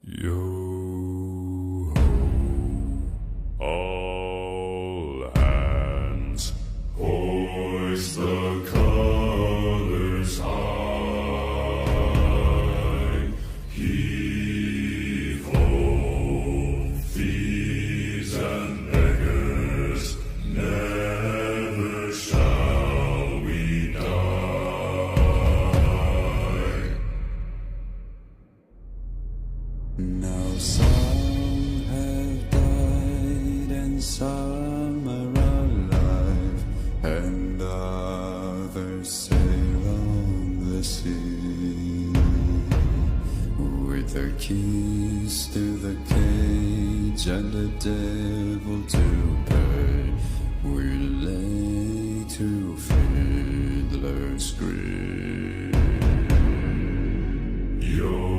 Yo ho, all hands, hoist the colors high. Heave ho, thieves and beggars, never shall we die. Now some have died and some are alive, and others sail on the sea. With their keys to the cage and the devil to pay, we lay to fiddler's grave. Yo